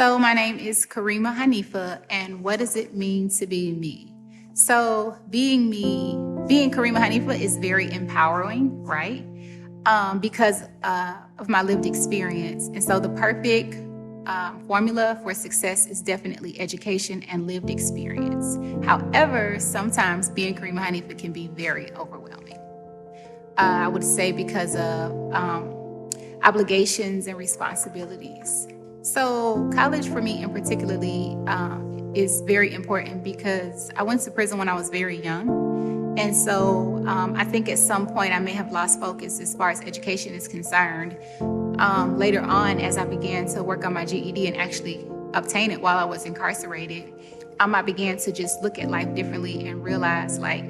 So my name is Kareemah Hanifa, and what does it mean to be me? So being Kareemah Hanifa is very empowering, right? Because of my lived experience. And so the perfect formula for success is definitely education and lived experience. However, sometimes being Kareemah Hanifa can be very overwhelming. I would say because of obligations and responsibilities. So college for me in particularly is very important because I went to prison when I was very young. And so I think at some point I may have lost focus as far as education is concerned. Later on, as I began to work on my GED and actually obtain it while I was incarcerated, I began to just look at life differently and realize like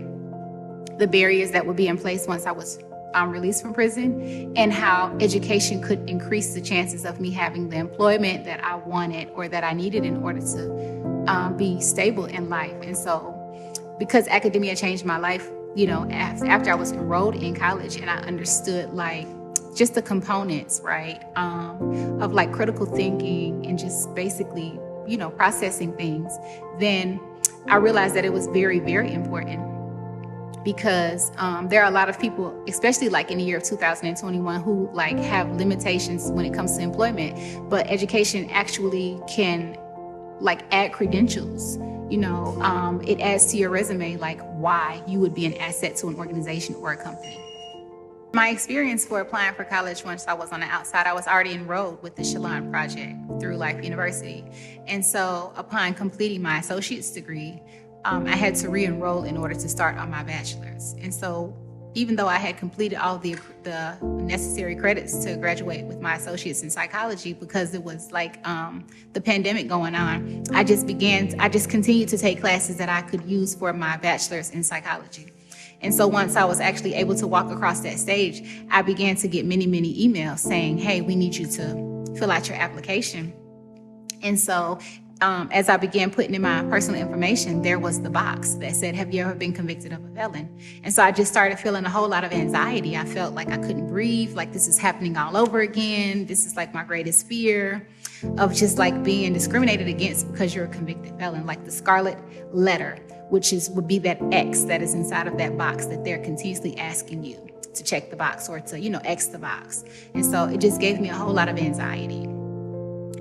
the barriers that would be in place once I was released from prison, and how education could increase the chances of me having the employment that I wanted or that I needed in order to be stable in life. And so because academia changed my life, after I was enrolled in college and I understood like just the components, right, of like critical thinking and just basically, processing things, then I realized that it was very, very important. Because there are a lot of people, especially like in the year of 2021, who like have limitations when it comes to employment, but education actually can like add credentials. It adds to your resume, like why you would be an asset to an organization or a company. My experience for applying for college, once I was on the outside, I was already enrolled with the Shalon Project through Life University. And so upon completing my associate's degree, I had to re-enroll in order to start on my bachelor's. And so even though I had completed all the necessary credits to graduate with my associates in psychology, because it was like the pandemic going on, I just continued to take classes that I could use for my bachelor's in psychology. And so once I was actually able to walk across that stage, I began to get many, many emails saying, hey, we need you to fill out your application. And so as I began putting in my personal information, there was the box that said, have you ever been convicted of a felon? And so I just started feeling a whole lot of anxiety. I felt like I couldn't breathe, like this is happening all over again. This is like my greatest fear of just like being discriminated against because you're a convicted felon, like the scarlet letter, which would be that X that is inside of that box that they're continuously asking you to check the box or to, X the box. And so it just gave me a whole lot of anxiety.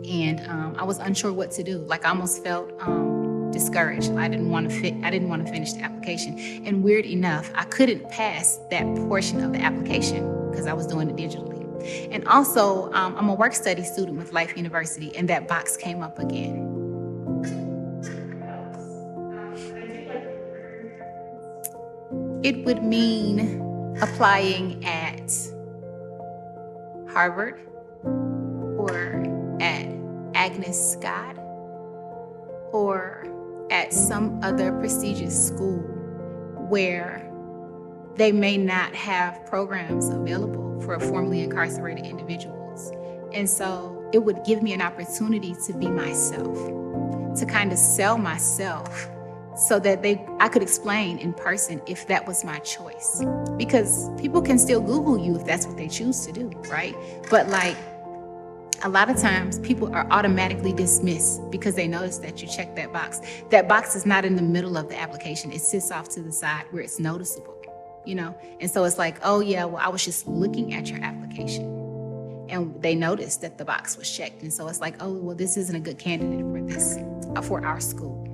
And I was unsure what to do. Like I almost felt discouraged. I didn't want to finish the application. And weird enough, I couldn't pass that portion of the application because I was doing it digitally. And also, I'm a work study student with Life University, and that box came up again. It would mean applying at Harvard or at Agnes Scott or at some other prestigious school where they may not have programs available for formerly incarcerated individuals. And so it would give me an opportunity to be myself, to kind of sell myself so that I could explain in person if that was my choice. Because people can still Google you if that's what they choose to do, right? But like, a lot of times people are automatically dismissed because they notice that you check that box. That box is not in the middle of the application. It sits off to the side where it's noticeable, And so it's like, oh yeah, well, I was just looking at your application. And they noticed that the box was checked. And so it's like, oh, well, this isn't a good candidate for our school.